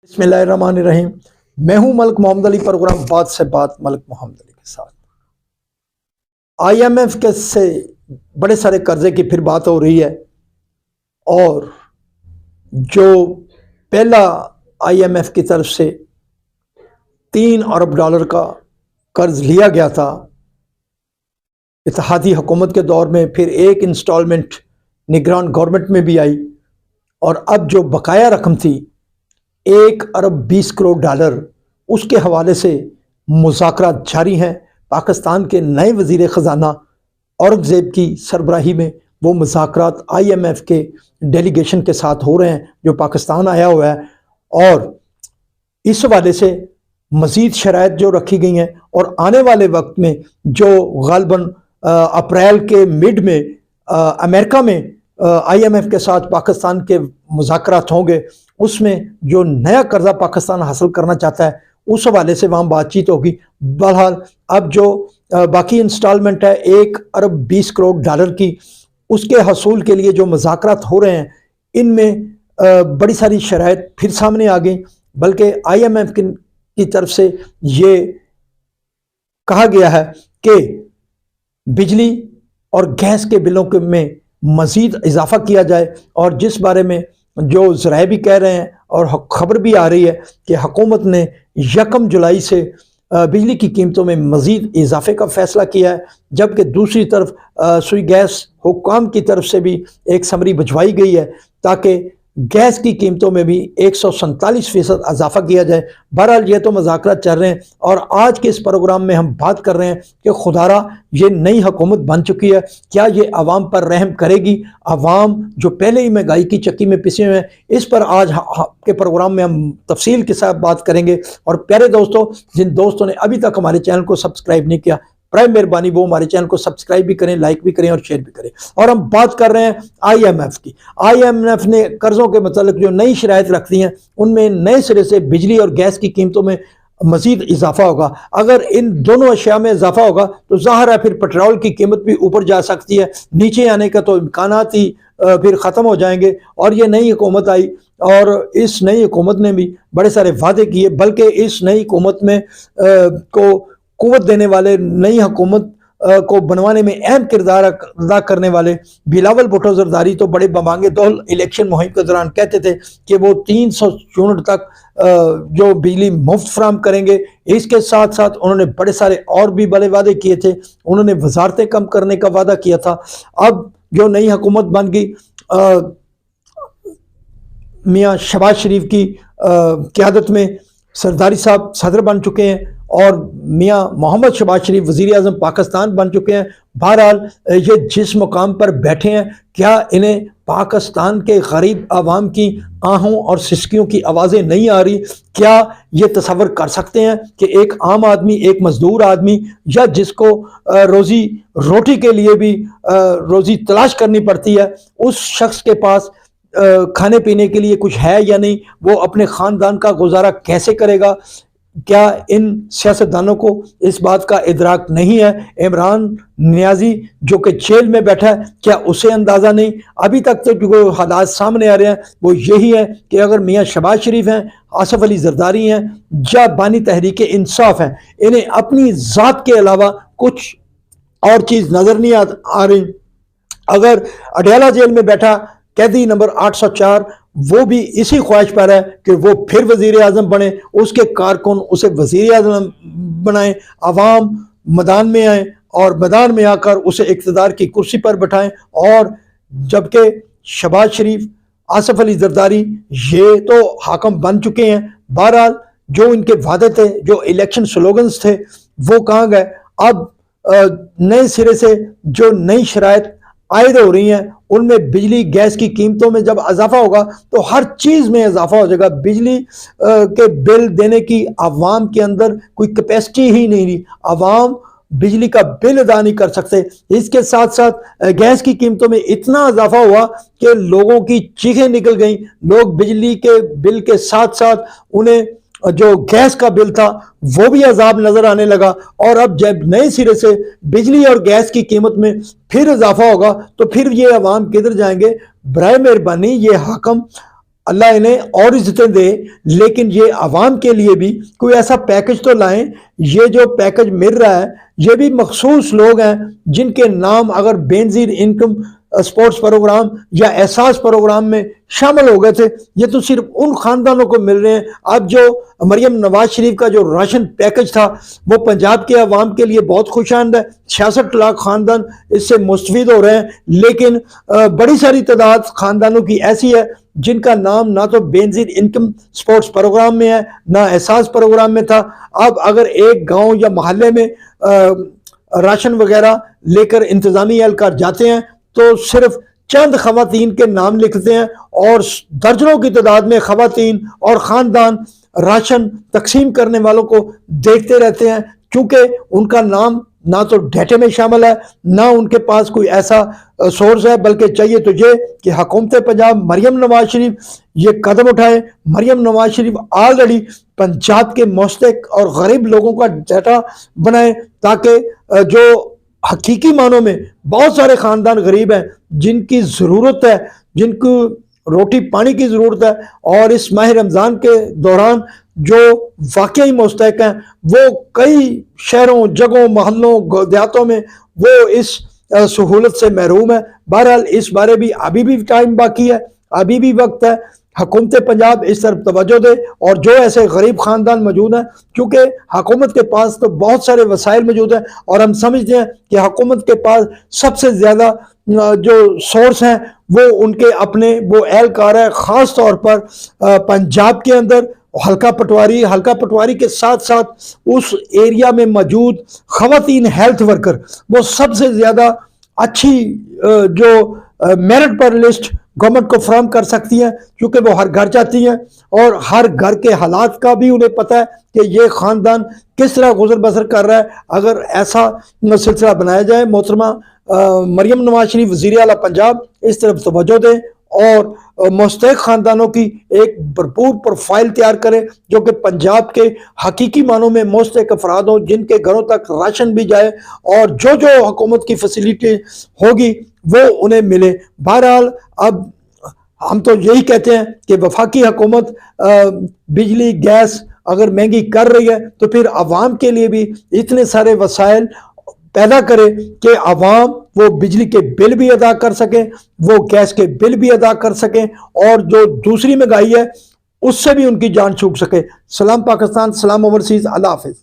बिस्मिल्लाहिर्रहमानिर्रहीम। मैं हूं मलिक मोहम्मद अली। प्रोग्राम बात से बात मलिक मोहम्मद अली के साथ। IMF के से बड़े सारे कर्जे की फिर बात हो रही है और जो पहला IMF की तरफ से $3 अरब का कर्ज लिया गया था इत्तेहादी हुकूमत के दौर में, फिर एक इंस्टॉलमेंट निगरान गवर्नमेंट में भी आई और अब जो बकाया रकम थी $1 अरब 20 करोड़, उसके हवाले से मुज़ाकरात जारी हैं। पाकिस्तान के नए वज़ीर ख़जाना औरंगज़ेब की सरबराही में वो मुज़ाकरात IMF के डेलीगेशन के साथ हो रहे हैं जो पाकिस्तान आया हुआ है, और इस हवाले से मज़ीद शराइत जो रखी गई हैं और आने वाले वक्त में जो ग़ालिबन अप्रैल के मिड में अमेरिका में IMF के साथ पाकिस्तान के मुज़ाकरात होंगे, उसमें जो नया कर्जा पाकिस्तान हासिल करना चाहता है उस हवाले से वहाँ बातचीत होगी। बहरहाल अब जो बाकी इंस्टॉलमेंट है $1 अरब 20 करोड़ की, उसके हसूल के लिए जो मुज़ाकरात हो रहे हैं इनमें बड़ी सारी शराइत फिर सामने आ गई। बल्कि IMF की तरफ से ये कहा गया है कि बिजली और गैस के बिलों में मज़ीद इजाफा किया जाए, और जिस बारे में जो ज़राए भी कह रहे हैं और खबर भी आ रही है कि हुकूमत ने 1 जुलाई से बिजली की कीमतों में मज़ीद इजाफे का फ़ैसला किया है, जबकि दूसरी तरफ सुई गैस हुक्काम की तरफ से भी एक समरी भिजवाई गई है ताकि गैस की कीमतों में भी 147% इजाफा किया जाए। बहरहाल ये तो मुज़ाकरात चल रहे हैं और आज के इस प्रोग्राम में हम बात कर रहे हैं कि खुदारा ये नई हुकूमत बन चुकी है, क्या ये आवाम पर रहम करेगी? आवाम जो पहले ही महंगाई की चक्की में पिसे हुए हैं, इस पर आज के प्रोग्राम में हम तफसील के साथ बात करेंगे। और प्यारे दोस्तों, जिन दोस्तों ने अभी तक हमारे चैनल को सब्सक्राइब नहीं किया, प्राइम मेहरबानी वो हमारे चैनल को सब्सक्राइब भी करें, लाइक भी करें और शेयर भी करें। और हम बात कर रहे हैं IMF की। IMF ने कर्जों के मतलब जो नई शराइत रखती हैं उनमें नए सिरे से बिजली और गैस की कीमतों में मजीद इजाफा होगा। अगर इन दोनों अशिया में इजाफा होगा तो ज़ाहिर है फिर पेट्रोल की कीमत भी ऊपर जा सकती है, नीचे आने का तो इम्कानात ही फिर ख़त्म हो जाएंगे। और ये नई हुकूमत आई और इस नई हुकूमत ने भी बड़े सारे वादे किए, बल्कि इस नई हुकूमत में को कुव्वत देने वाले, नई हुकूमत को बनवाने में अहम किरदार अदा करने वाले बिलावल भुट्टो जरदारी तो बड़े बमांगे दौल इलेक्शन मुहिम के दौरान कहते थे कि वो 300 यूनिट तक जो बिजली मुफ्त फराम करेंगे। इसके साथ साथ उन्होंने बड़े सारे और भी बड़े वादे किए थे। उन्होंने वजारतें कम करने का वादा किया था। अब जो नई हुकूमत बन गई, मियाँ शहबाज शरीफ की क़यादत में सरदारी साहब सदर बन चुके हैं और मियाँ मोहम्मद शहबाज शरीफ वज़ीर आज़म पाकिस्तान बन चुके हैं। बहरहाल ये जिस मुकाम पर बैठे हैं, क्या इन्हें पाकिस्तान के गरीब आवाम की आहों और सिसकियों की आवाज़ें नहीं आ रही? क्या ये तसव्वुर कर सकते हैं कि एक आम आदमी, एक मज़दूर आदमी, या जिसको रोज़ी रोटी के लिए भी रोज़ी तलाश करनी पड़ती है, उस शख्स के पास खाने पीने के लिए कुछ है या नहीं? वो अपने ख़ानदान का गुजारा कैसे करेगा? क्या इन सियासतदानों को इस बात का इदराक नहीं है? इमरान नियाजी जो कि जेल में बैठा है, क्या उसे अंदाज़ा नहीं? अभी तक तो जो हालात सामने आ रहे हैं वो यही है कि अगर मियाँ शहबाज शरीफ हैं, आसफ अली जरदारी हैं या बानी तहरीक इंसाफ हैं, इन्हें अपनी ज़ात के अलावा कुछ और चीज़ नज़र नहीं आ रही। अगर अडयाला जेल में बैठा कैदी नंबर 804 वो भी इसी ख्वाहिश पर है कि वो फिर वज़ीर आज़म बने, उसके कारकुन उसे वज़ीर आज़म बनाएं, आवाम मैदान में आए और मैदान में आकर उसे इक़्तिदार की कुर्सी पर बैठाएं। और जबकि शहबाज शरीफ, आसफ अली जरदारी ये तो हाकम बन चुके हैं। बहरहाल जो इनके वादे थे, जो इलेक्शन स्लोगन्स थे, वो कहाँ गए? अब नए सिरे से जो नई शराइत आयद हो रही हैं उनमें बिजली गैस की कीमतों में जब इजाफा होगा तो हर चीज़ में इजाफा हो जाएगा। बिजली के बिल देने की आवाम के अंदर कोई कैपेसिटी ही नहीं रही, आवाम बिजली का बिल अदा नहीं कर सकते। इसके साथ साथ गैस की कीमतों में इतना इजाफा हुआ कि लोगों की चीखें निकल गईं। लोग बिजली के बिल के साथ साथ उन्हें जो गैस का बिल था वो भी अजाब नजर आने लगा। और अब जब नए सिरे से बिजली और गैस की कीमत में फिर इजाफा होगा तो फिर ये अवाम किधर जाएंगे? बराए मेहरबानी ये हाकम اللہ انہیں اور عزتیں دے، لیکن یہ عوام کے لیے بھی کوئی ایسا پیکج تو لائیں۔ یہ جو پیکج مل رہا ہے یہ بھی مخصوص لوگ ہیں جن کے نام اگر بینظیر انکم سپورٹس پروگرام یا احساس پروگرام میں شامل ہو گئے تھے، یہ تو صرف ان خاندانوں کو مل رہے ہیں۔ اب جو مریم نواز شریف کا جو راشن پیکج تھا وہ پنجاب کے عوام کے لیے بہت خوش آمد ہے، 66 لاکھ خاندان اس سے مستفید ہو رہے ہیں، لیکن بڑی ساری تعداد خاندانوں کی ایسی ہے جن کا نام نہ تو بینظیر انکم سپورٹس پروگرام میں ہے نہ احساس پروگرام میں تھا۔ اب اگر ایک گاؤں یا محلے میں راشن وغیرہ لے کر انتظامی اہلکار جاتے ہیں تو صرف چند خواتین کے نام لکھتے ہیں اور درجنوں کی تعداد میں خواتین اور خاندان راشن تقسیم کرنے والوں کو دیکھتے رہتے ہیں، کیونکہ ان کا نام نہ تو ڈیٹے میں شامل ہے نہ ان کے پاس کوئی ایسا سورس ہے، بلکہ چاہیے تو یہ کہ حکومت پنجاب مریم نواز شریف یہ قدم اٹھائے۔ مریم نواز شریف آلریڈی پنجاب کے مستحق اور غریب لوگوں کا ڈیٹا بنائے تاکہ جو حقیقی معنوں میں بہت سارے خاندان غریب ہیں جن کی ضرورت ہے، جن کو روٹی پانی کی ضرورت ہے، اور اس ماہ رمضان کے دوران جو واقعی مستحق ہیں وہ کئی شہروں، جگہوں، محلوں، دیہاتوں میں وہ اس سہولت سے محروم ہے۔ بہرحال اس بارے بھی ابھی بھی ٹائم باقی ہے، ابھی بھی وقت ہے، حکومت پنجاب اس طرف توجہ دے، اور جو ایسے غریب خاندان موجود ہیں، کیونکہ حکومت کے پاس تو بہت سارے وسائل موجود ہیں اور ہم سمجھتے ہیں کہ حکومت کے پاس سب سے زیادہ جو سورس ہیں وہ ان کے اپنے وہ اہلکار ہیں، خاص طور پر پنجاب کے اندر حلقہ پٹواری کے ساتھ ساتھ اس ایریا میں موجود خواتین ہیلتھ ورکر وہ سب سے زیادہ اچھی جو میرٹ پر لسٹ گورنمنٹ کو فراہم کر سکتی ہیں، کیونکہ وہ ہر گھر جاتی ہیں اور ہر گھر کے حالات کا بھی انہیں پتہ ہے کہ یہ خاندان کس طرح گزر بسر کر رہا ہے۔ اگر ایسا سلسلہ بنایا جائے، محترمہ مریم نواز شریف وزیر اعلیٰ پنجاب اس طرف توجہ دیں اور مستحق خاندانوں کی ایک بھرپور پروفائل تیار کریں جو کہ پنجاب کے حقیقی معنوں میں مستحق افراد ہوں، جن کے گھروں تک راشن بھی جائے اور جو جو حکومت کی فیسلٹی ہوگی وہ انہیں ملے۔ بہرحال اب ہم تو یہی کہتے ہیں کہ وفاقی حکومت بجلی گیس اگر مہنگی کر رہی ہے تو پھر عوام کے لیے بھی اتنے سارے وسائل پیدا کرے کہ عوام وہ بجلی کے بل بھی ادا کر سکیں، وہ گیس کے بل بھی ادا کر سکیں، اور جو دوسری مہنگائی ہے اس سے بھی ان کی جان چھوٹ سکے۔ سلام پاکستان، سلام اوورسیز، اللہ حافظ۔